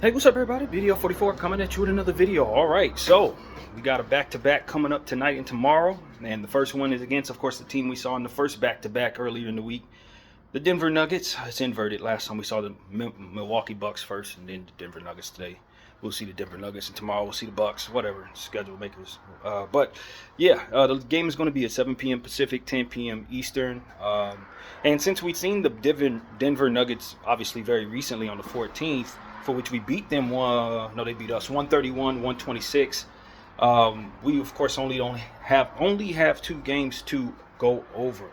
Hey, what's up, everybody? Video 44 coming at you with another video. All right, so we got a back-to-back coming up tonight and tomorrow, and the first one is against, of course, the team we saw in the first back-to-back earlier in the week, the Denver Nuggets. It's inverted. Last time we saw the Milwaukee Bucks first, and then the Denver Nuggets. Today we'll see the Denver Nuggets, and tomorrow we'll see the Bucks. Whatever schedule makers. But yeah, the game is going to be at 7 p.m. Pacific, 10 p.m. Eastern. And since we've seen the Denver Nuggets obviously very recently on the 14th, for which we beat them, they beat us 131-126. We of course only have 2 games to go over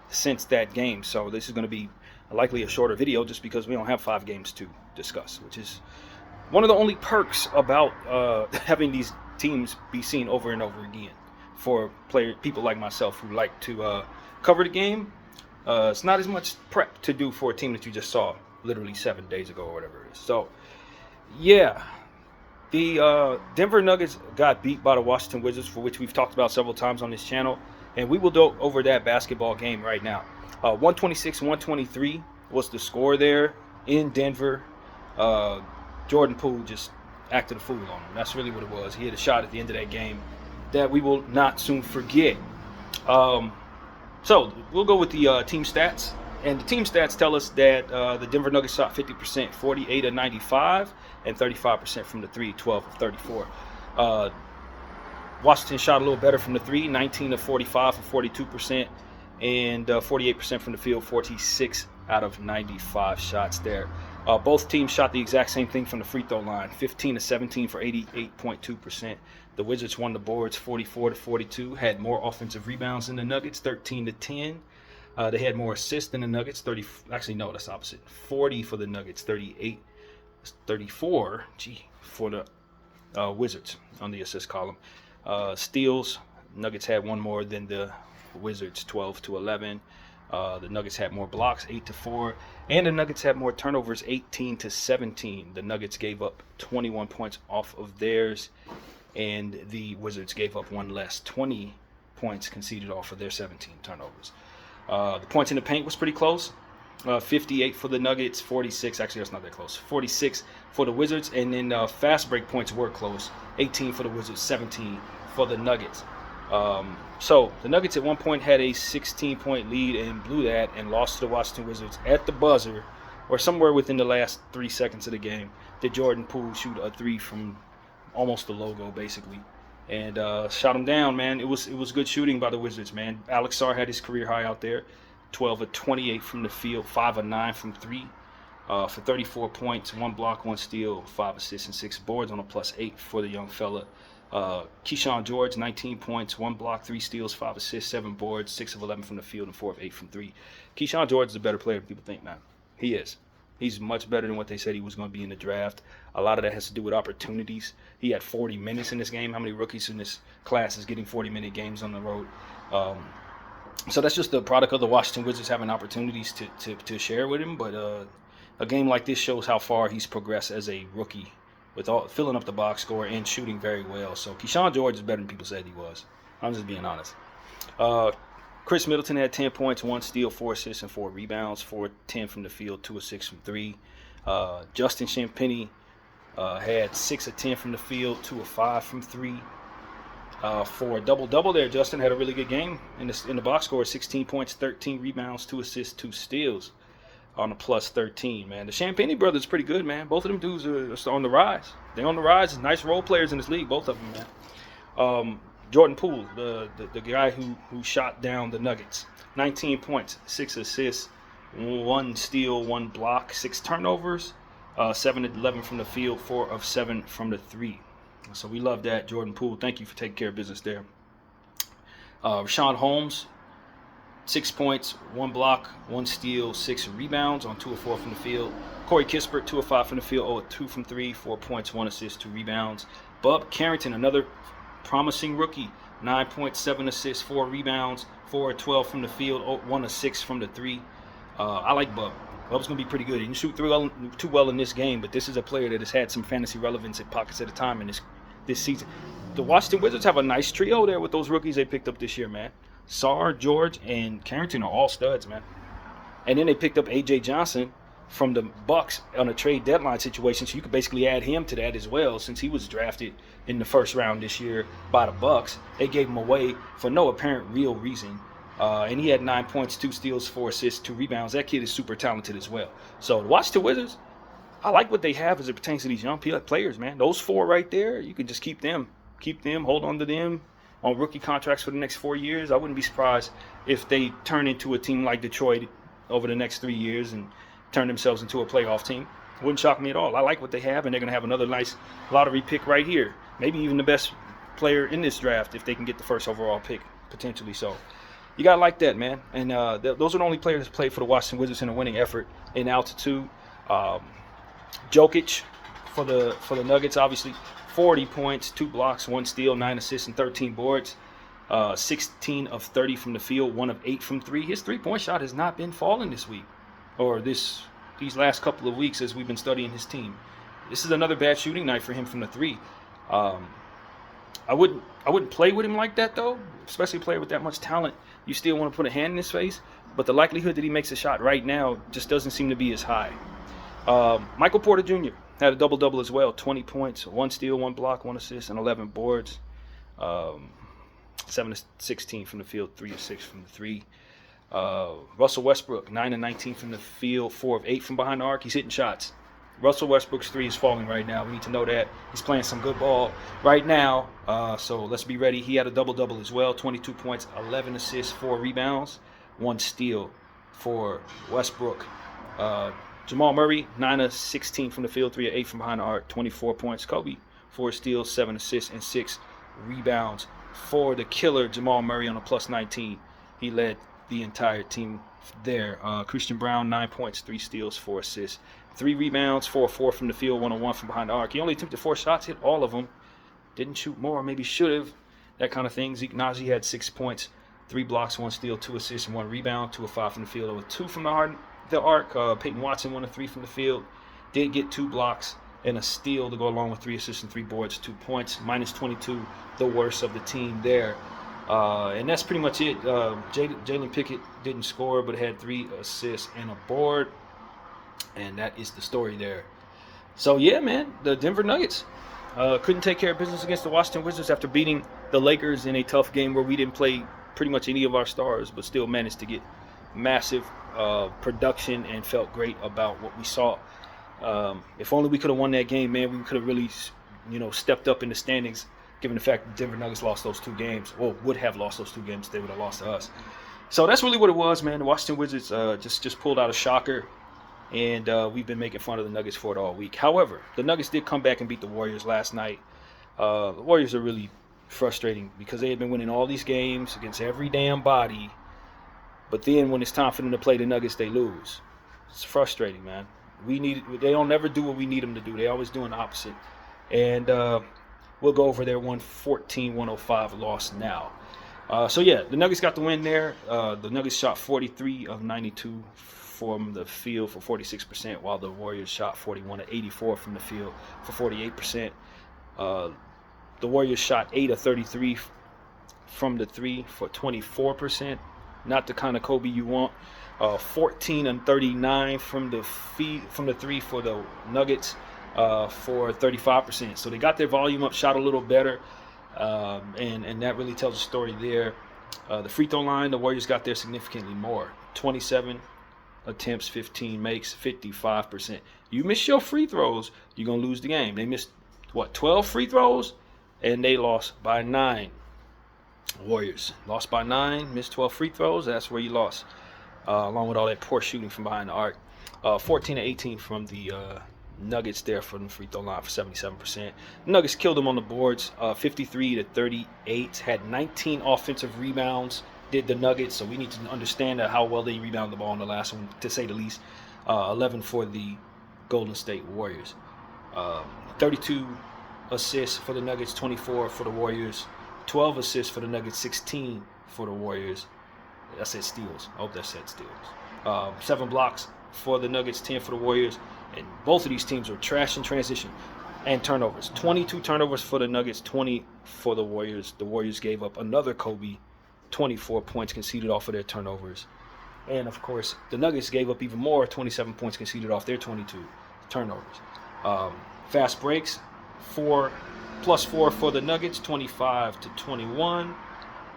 since that game, so this is going to be likely a shorter video just because we don't have 5 games to discuss, which is one of the only perks about having these teams be seen over and over again for people like myself who like to cover the game. It's not as much prep to do for a team that you just saw literally 7 days ago or whatever it is. So yeah, the Denver Nuggets got beat by the Washington Wizards, for which we've talked about several times on this channel, and we will go over that basketball game right now. 126-123 was the score there in Denver. Jordan Poole just acted a fool on him. That's really what it was. He hit a shot at the end of that game that we will not soon forget. So we'll go with the team stats. And the team stats tell us that the Denver Nuggets shot 50%, 48 of 95, and 35% from the 3, 12 of 34. Washington shot a little better from the 3, 19 of 45 for 42%, and 48% from the field, 46 out of 95 shots there. Both teams shot the exact same thing from the free throw line, 15 of 17 for 88.2%. The Wizards won the boards 44 to 42, had more offensive rebounds than the Nuggets, 13 to 10. They had more assists than the Nuggets, 30. Actually, no, that's opposite. 40 for the Nuggets, 34 for the Wizards on the assist column. Steals, Nuggets had one more than the Wizards, 12 to 11. The Nuggets had more blocks, 8 to 4. And the Nuggets had more turnovers, 18 to 17. The Nuggets gave up 21 points off of theirs, and the Wizards gave up one less, 20 points conceded off of their 17 turnovers. The points in the paint was pretty close. 58 for the Nuggets, 46. Actually, that's not that close. 46 for the Wizards. And then fast break points were close. 18 for the Wizards, 17 for the Nuggets. So the Nuggets at one point had a 16-point lead and blew that and lost to the Washington Wizards at the buzzer, or somewhere within the last 3 seconds of the game. Did Jordan Poole shoot a 3 from almost the logo, basically, and shot him down, man. It was good shooting by the Wizards, man. Alex Sarr had his career high out there, 12 of 28 from the field, 5 of 9 from 3, for 34 points, 1 block, 1 steal, 5 assists, and 6 boards on a +8 for the young fella. Keyshawn George, 19 points, 1 block, 3 steals, 5 assists, 7 boards, 6 of 11 from the field, and 4 of 8 from 3. Keyshawn George is a better player than people think, man. He is. He's much better than what they said he was going to be in the draft. A lot of that has to do with opportunities. He had 40 minutes in this game. How many rookies in this class is getting 40-minute games on the road? So that's just the product of the Washington Wizards having opportunities to share with him. But a game like this shows how far he's progressed as a rookie, with filling up the box score and shooting very well. So Keyshawn George is better than people said he was. I'm just being honest. Chris Middleton had 10 points, 1 steal, 4 assists, and 4 rebounds, 4 of 10 from the field, 2 of 6 from 3. Justin Champagnie had 6 of 10 from the field, 2 of 5 from 3. For a double-double there, Justin had a really good game in the box score, 16 points, 13 rebounds, 2 assists, 2 steals on a +13, man. The Champagnie brothers are pretty good, man. Both of them dudes are on the rise. They're on the rise. Nice role players in this league, both of them, man. Jordan Poole, the guy who shot down the Nuggets, 19 points, 6 assists, 1 steal, 1 block, 6 turnovers, 7 of 11 from the field, 4 of 7 from the 3. So we love that, Jordan Poole. Thank you for taking care of business there. Rashawn Holmes, 6 points, 1 block, 1 steal, 6 rebounds on 2 of 4 from the field. Corey Kispert, 2 of 5 from the field, 0 of 2 from 3, 4 points, 1 assist, 2 rebounds. Bub Carrington, another promising rookie, 9 points, 7 assists, 4 rebounds, 4 of 12 from the field, 1 of 6 from the 3. I like Bub. Bub's going to be pretty good. He didn't shoot too well in this game, but this is a player that has had some fantasy relevance at pockets at a time in this season. The Washington Wizards have a nice trio there with those rookies they picked up this year, man. Sarr, George, and Carrington are all studs, man. And then they picked up A.J. Johnson, from the Bucks on a trade deadline situation, so you could basically add him to that as well, since he was drafted in the first round this year by the Bucks. They gave him away for no apparent real reason, and he had 9 points, 2 steals, 4 assists, 2 rebounds. That kid is super talented as well. So to watch the Wizards, I like what they have as it pertains to these young players, man. Those 4 right there, you can just keep them, hold on to them on rookie contracts for the next 4 years. I wouldn't be surprised if they turn into a team like Detroit over the next 3 years and turn themselves into a playoff team. Wouldn't shock me at all. I like what they have, and they're going to have another nice lottery pick right here. Maybe even the best player in this draft if they can get the first overall pick, potentially. So you got to like that, man. And those are the only players that played for the Washington Wizards in a winning effort in altitude. Jokic for the Nuggets, obviously, 40 points, 2 blocks, 1 steal, 9 assists, and 13 boards. 16 of 30 from the field, 1 of 8 from 3. His three-point shot has not been falling this week, or these last couple of weeks as we've been studying his team. This is another bad shooting night for him from the 3. I wouldn't play with him like that, though, especially a player with that much talent. You still want to put a hand in his face, but the likelihood that he makes a shot right now just doesn't seem to be as high. Michael Porter Jr. had a double-double as well, 20 points, 1 steal, 1 block, 1 assist, and 11 boards. 7 of 16 from the field, 3 of 6 from the 3. Russell Westbrook, 9 of 19 from the field, 4 of 8 from behind the arc. He's hitting shots. Russell Westbrook's 3 is falling right now. We need to know that. He's playing some good ball right now, so let's be ready. He had a double-double as well, 22 points, 11 assists, 4 rebounds, 1 steal for Westbrook. Jamal Murray, 9 of 16 from the field, 3 of 8 from behind the arc, 24 points. Kobe, 4 steals, 7 assists, and 6 rebounds for the killer Jamal Murray on a plus 19. He led the entire team there. Christian Brown, 9 points, 3 steals, 4 assists, 3 rebounds, 4 of 4 from the field, 1 of 1 from behind the arc. He only attempted 4 shots, hit all of them. Didn't shoot more, maybe should have. That kind of thing. Zeke Naji had 6 points, 3 blocks, 1 steal, 2 assists, and 1 rebound, 2 of 5 from the field, over 2 from the arc. Peyton Watson, 1 of 3 from the field. Did get 2 blocks and a steal to go along with 3 assists and 3 boards, 2 points, minus 22, the worst of the team there. And that's pretty much it. Jalen Pickett didn't score, but had 3 assists and a board. And that is the story there. So, yeah, man, the Denver Nuggets couldn't take care of business against the Washington Wizards after beating the Lakers in a tough game where we didn't play pretty much any of our stars, but still managed to get massive production and felt great about what we saw. If only we could have won that game, man, we could have really, stepped up in the standings, given the fact that Denver Nuggets lost those 2 games, or would have lost those 2 games if they would have lost to us. So that's really what it was, man. The Washington Wizards just pulled out a shocker, and we've been making fun of the Nuggets for it all week. However, the Nuggets did come back and beat the Warriors last night. The Warriors are really frustrating because they had been winning all these games against every damn body, but then when it's time for them to play the Nuggets, they lose. It's frustrating, man. They don't never do what we need them to do. They always doing the opposite. And we'll go over their 114-105 loss now. So, yeah, the Nuggets got the win there. The Nuggets shot 43 of 92 from the field for 46%, while the Warriors shot 41 of 84 from the field for 48%. The Warriors shot 8 of 33 from the 3 for 24%. Not the kind of Kobe you want. 14 and 39 from the 3 for the Nuggets for 35%. So they got their volume up, shot a little better, and that really tells a story there. The free throw line, the Warriors got there significantly more. 27 attempts, 15 makes, 55%. You miss your free throws, you're going to lose the game. They missed, 12 free throws? And they lost by 9. Warriors lost by 9, missed 12 free throws. That's where you lost, along with all that poor shooting from behind the arc. 14 to 18 from the Nuggets there from the free throw line for 77%. Nuggets killed them on the boards, 53 to 38. Had 19 offensive rebounds, did the Nuggets. So we need to understand how well they rebounded the ball in the last one, to say the least. 11 for the Golden State Warriors. 32 assists for the Nuggets, 24 for the Warriors. 12 assists for the Nuggets, 16 for the Warriors. I said steals. I hope that said steals. 7 blocks for the Nuggets, 10 for the Warriors. And both of these teams were trash in transition and turnovers. 22 turnovers for the Nuggets, 20 for the Warriors. The Warriors gave up another Kobe, 24 points conceded off of their turnovers. And of course, the Nuggets gave up even more, 27 points conceded off their 22 turnovers. Fast breaks, +4 for the Nuggets, 25-21.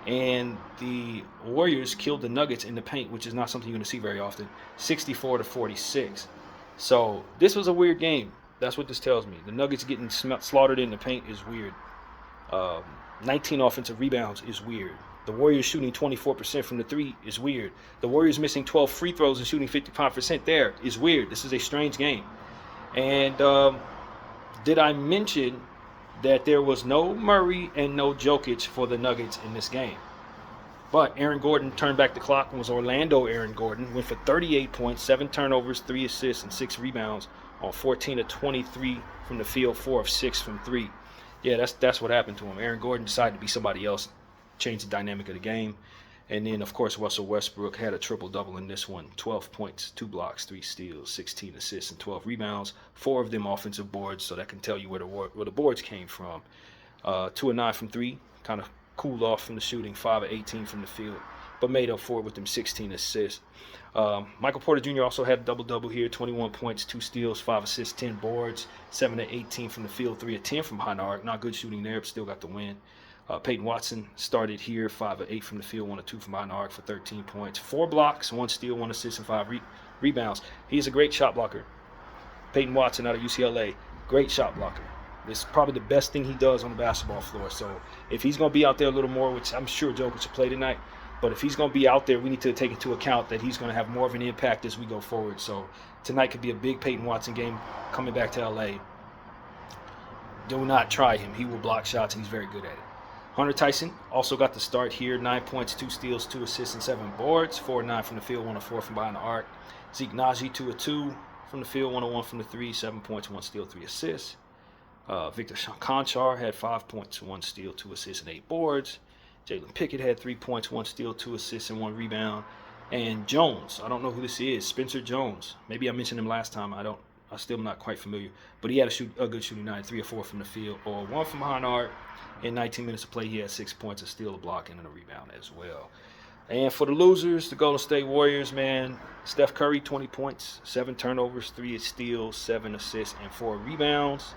And the Warriors killed the Nuggets in the paint, which is not something you're going to see very often, 64-46. So this was a weird game. That's what this tells me. The Nuggets getting slaughtered in the paint is weird. 19 offensive rebounds is weird. The Warriors shooting 24% from the three is weird. The Warriors missing 12 free throws and shooting 55% there is weird. This is a strange game. And did I mention that there was no Murray and no Jokic for the Nuggets in this game? But Aaron Gordon turned back the clock and was Orlando Aaron Gordon. Went for 38 points, 7 turnovers, 3 assists, and 6 rebounds on 14 of 23 from the field, 4 of 6 from 3. Yeah, that's what happened to him. Aaron Gordon decided to be somebody else, change the dynamic of the game. And then, of course, Russell Westbrook had a triple-double in this one. 12 points, 2 blocks, 3 steals, 16 assists, and 12 rebounds. 4 of them offensive boards, so that can tell you where the boards came from. 2 of 9 from 3, kind of cooled off from the shooting. 5 of 18 from the field, but made up for it with them 16 assists. Michael Porter Jr. also had a double-double here. 21 points, 2 steals, 5 assists, 10 boards. 7 of 18 from the field, 3 of 10 from behind the arc. Not good shooting there, but still got the win. Peyton Watson started here, 5 of 8 from the field, 1 of 2 from behind the arc for 13 points. 4 blocks, 1 steal, 1 assist, and 5 rebounds. He's a great shot blocker. Peyton Watson out of UCLA, great shot blocker. This is probably the best thing he does on the basketball floor. So if he's going to be out there a little more, which I'm sure Jokic will play tonight, but if he's going to be out there, we need to take into account that he's going to have more of an impact as we go forward. So tonight could be a big Peyton Watson game coming back to LA. Do not try him. He will block shots, and he's very good at it. Hunter Tyson also got the start here. 9 points, 2 steals, 2 assists, and 7 boards. 4 of 9 from the field, 1 of 4 from behind the arc. Zeke Naji, 2 of 2 from the field, 1 of 1 from the 3. 7 points, 1 steal, 3 assists. Victor Konchar had 5 points, 1 steal, 2 assists, and 8 boards. Jalen Pickett had 3 points, 1 steal, 2 assists, and 1 rebound. And Jones, I don't know who this is, Spencer Jones. Maybe I mentioned him last time. I still am not quite familiar. But he had a good shooting night, 3 or 4 from the field, or 1 from behind the arc. In 19 minutes of play, he had 6 points, a steal, a block, and a rebound as well. And for the losers, the Golden State Warriors, man, Steph Curry, 20 points, 7 turnovers, 3 steals, 7 assists, and 4 rebounds.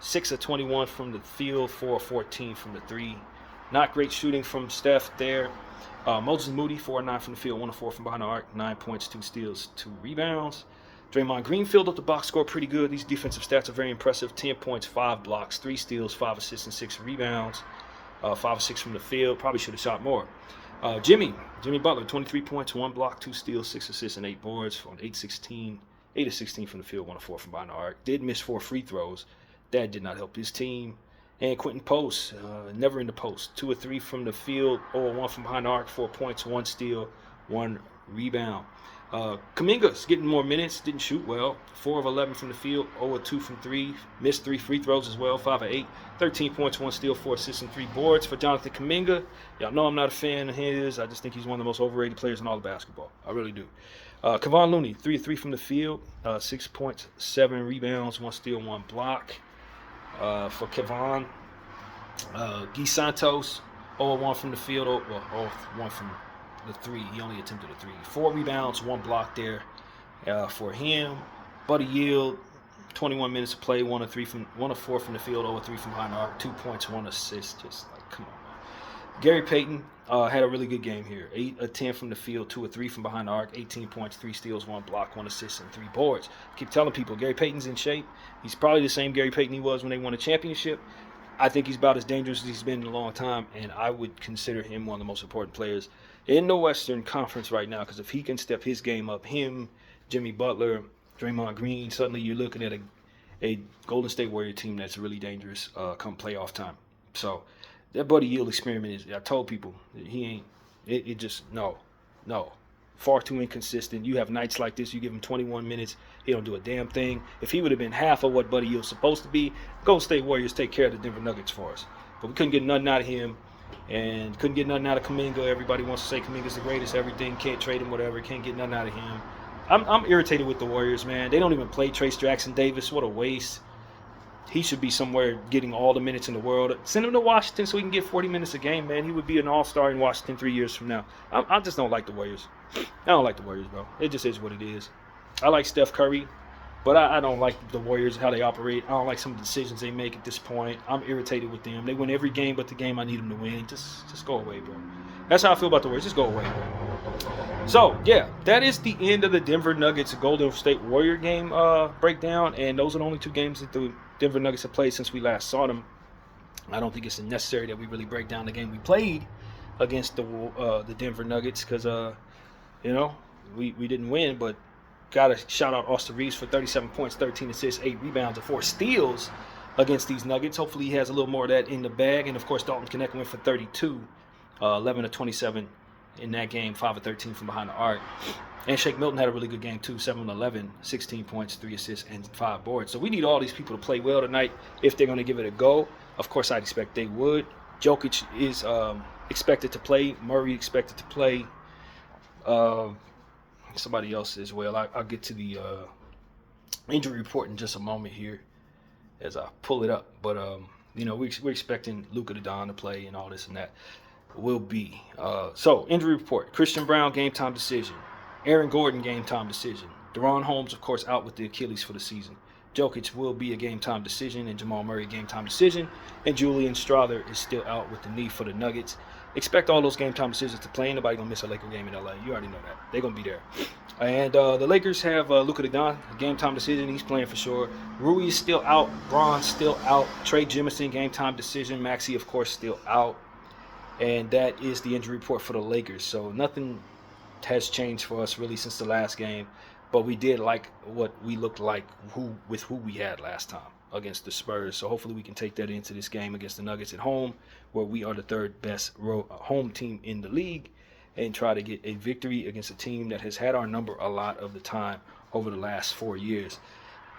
6 of 21 from the field, 4 of 14 from the 3. Not great shooting from Steph there. Moses Moody, 4 of 9 from the field, 1 of 4 from behind the arc, 9 points, 2 steals, 2 rebounds. Draymond Green filled up the box score pretty good. These defensive stats are very impressive. 10 points, 5 blocks, 3 steals, 5 assists, and 6 rebounds. 5 of 6 from the field. Probably should have shot more. Jimmy Butler, 23 points, 1 block, 2 steals, 6 assists, and 8 boards on 8 of 16 from the field, 1 of 4 from behind the arc. Did miss 4 free throws. That did not help his team. And Quentin Post, never in the post. 2 of 3 from the field, 0 of 1 from behind the arc, 4 points, 1 steal, 1 rebound. Kuminga's getting more minutes, didn't shoot well. 4 of 11 from the field, 0 of 2 from 3, missed 3 free throws as well, 5 of 8, 13 points, 1 steal, 4 assists, and 3 boards for Jonathan Kuminga. Y'all know I'm not a fan of his. I just think he's one of the most overrated players in all of basketball. I really do. Kevon Looney, 3 of 3 from the field, 6 points, 7 rebounds, 1 steal, 1 block for Kevon. Guy Santos, 0 of 1 from the field, 0 of 1 from the 3. He only attempted a 3. 4 rebounds, 1 block there for him. Buddy Hield, 21 minutes of play, 1 of 4 from the field, 0 of 3 from behind the arc, 2 points, 1 assist. Just like, come on, man. Gary Payton had a really good game here. 8 of 10 from the field, 2 of 3 from behind the arc, 18 points, 3 steals, 1 block, 1 assist, and 3 boards. Keep telling people, Gary Payton's in shape. He's probably the same Gary Payton he was when they won a championship. I think he's about as dangerous as he's been in a long time, and I would consider him one of the most important players in the Western Conference right now, because if he can step his game up, him, Jimmy Butler, Draymond Green, suddenly you're looking at a Golden State Warrior team that's really dangerous come playoff time. So that Buddy Hield experiment is, I told people, he ain't, it just, no. Far too inconsistent. You have nights like this, you give him 21 minutes, he don't do a damn thing. If he would have been half of what Buddy Hield's supposed to be, Golden State Warriors take care of the Denver Nuggets for us. But we couldn't get nothing out of him, and couldn't get nothing out of Kuminga. Everybody wants to say Kuminga's the greatest, everything, can't trade him, whatever, can't get nothing out of him. I'm irritated with the Warriors, man. They don't even play Trace Jackson Davis. What a waste. He should be somewhere getting all the minutes in the world. Send him to Washington so he can get 40 minutes a game, man. He would be an all-star in Washington 3 years from now. I just don't like the Warriors. I don't like the Warriors, bro. It just is what it is. I like Steph Curry, but I don't like the Warriors, how they operate. I don't like some of the decisions they make at this point. I'm irritated with them. They win every game but the game I need them to win. Just go away, bro. That's how I feel about the Warriors. Just go away, bro. So, yeah, that is the end of the Denver Nuggets Golden State Warrior game breakdown. And those are the only 2 games that the Denver Nuggets have played since we last saw them. I don't think it's necessary that we really break down the game we played against the Denver Nuggets because, we didn't win, but got to shout out Austin Reeves for 37 points, 13 assists, 8 rebounds, and 4 steals against these Nuggets. Hopefully he has a little more of that in the bag. And, of course, Dalton Knecht went for 32, 11 of 27 in that game, 5 of 13 from behind the arc. And Shake Milton had a really good game, too, 7 of 11, 16 points, 3 assists, and 5 boards. So we need all these people to play well tonight if they're going to give it a go. Of course, I'd expect they would. Jokic is expected to play. Murray expected to play. Somebody else as well. I'll get to the injury report in just a moment here as I pull it up. But, we're expecting Luka Doncic to play and all this and that will be. So, injury report. Christian Braun, game time decision. Aaron Gordon, game time decision. Deron Holmes, of course, out with the Achilles for the season. Jokic will be a game time decision, and Jamal Murray game time decision. And Julian Strawther is still out with the knee for the Nuggets. Expect all those game time decisions to play. Nobody gonna miss a Laker game in LA. You already know that. They're gonna be there. And the Lakers have Luka Doncic, game time decision. He's playing for sure. Rui is still out. Braun still out. Trey Jemison, game time decision. Maxey, of course, still out. And that is the injury report for the Lakers. So nothing has changed for us really since the last game. But we did like what we looked like with who we had last time against the Spurs. So hopefully we can take that into this game against the Nuggets at home, where we are the 3rd best home team in the league, and try to get a victory against a team that has had our number a lot of the time over the last 4 years.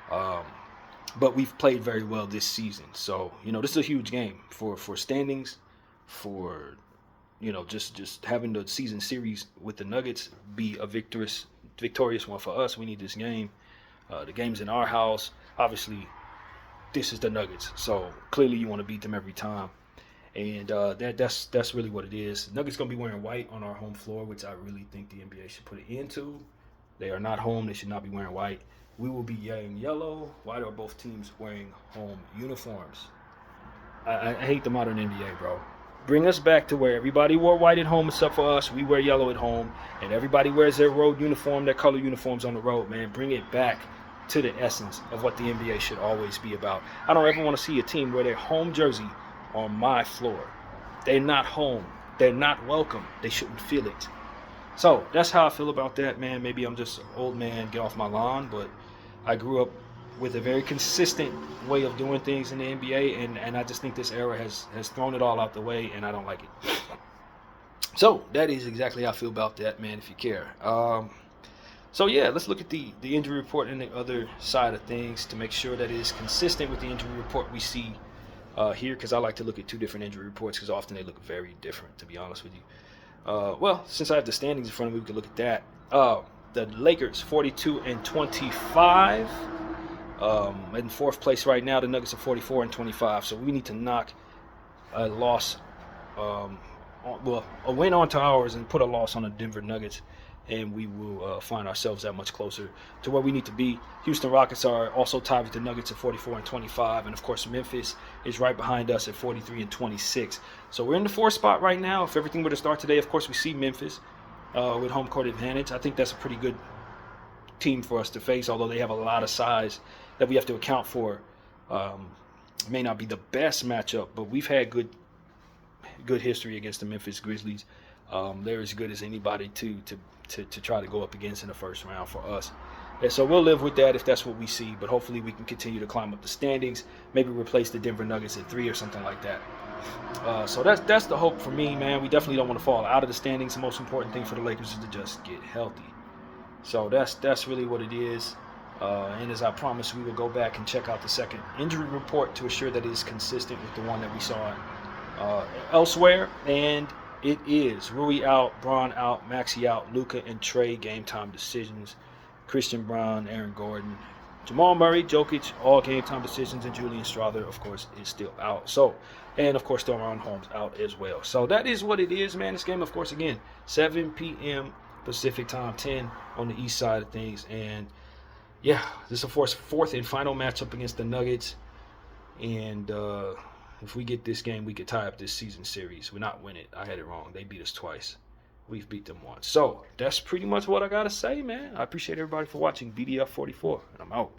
But we've played very well this season. So, this is a huge game for standings, for, just having the season series with the Nuggets be a victorious one for us. We need this game. The game's in our house. Obviously, this is the Nuggets. So, clearly you want to beat them every time. And that's really what it is. Nuggets going to be wearing white on our home floor, which I really think the NBA should put it into. They are not home. They should not be wearing white. We will be wearing yellow. Why are both teams wearing home uniforms? I hate the modern NBA, bro. Bring us back to where everybody wore white at home except for us. We wear yellow at home. And everybody wears their road uniform, their color uniforms on the road, man. Bring it back to the essence of what the NBA should always be about. I don't ever want to see a team wear their home jersey on my floor. They're not home. They're not welcome. They shouldn't feel it. So that's how I feel about that, man. Maybe I'm just an old man, get off my lawn, but I grew up with a very consistent way of doing things in the NBA, and I just think this era has thrown it all out the way, and I don't like it. So that is exactly how I feel about that, man, if you care. So yeah, let's look at the injury report and the other side of things to make sure that it is consistent with the injury report we see here, because I like to look at 2 different injury reports because often they look very different, to be honest with you. Well, since I have the standings in front of me, we can look at that. The Lakers 42-25. In 4th place right now. The Nuggets are 44-25. So we need to knock a loss, a win onto ours and put a loss on the Denver Nuggets, and we will find ourselves that much closer to where we need to be. Houston Rockets are also tied with the Nuggets at 44-25, and of course Memphis is right behind us at 43-26. So we're in the 4th spot right now. If everything were to start today, of course we see Memphis with home court advantage. I think that's a pretty good team for us to face, although they have a lot of size that we have to account for. It may not be the best matchup, but we've had good history against the Memphis Grizzlies. They're as good as anybody to try to go up against in the first round for us. And so we'll live with that if that's what we see, but hopefully we can continue to climb up the standings, maybe replace the Denver Nuggets at 3 or something like that. So that's the hope for me, man. We definitely don't want to fall out of the standings. The most important thing for the Lakers is to just get healthy. So that's really what it is. And as I promised, we will go back and check out the second injury report to assure that it is consistent with the one that we saw elsewhere. And it is Rui out, Braun out, Maxey out, Luka and Trey game time decisions, Christian Braun, Aaron Gordon, Jamal Murray, Jokic, all game time decisions, and Julian Strawther, of course, is still out. So, and of course, Deron Holmes out as well. So that is what it is, man. This game, of course, again, 7 p.m. Pacific time, 10 on the east side of things. And yeah, this is of course fourth and final matchup against the Nuggets. And if we get this game, we could tie up this season series. We're not win it. I had it wrong. They beat us twice. We've beat them once. So that's pretty much what I gotta say, man. I appreciate everybody for watching BDF 44, and I'm out.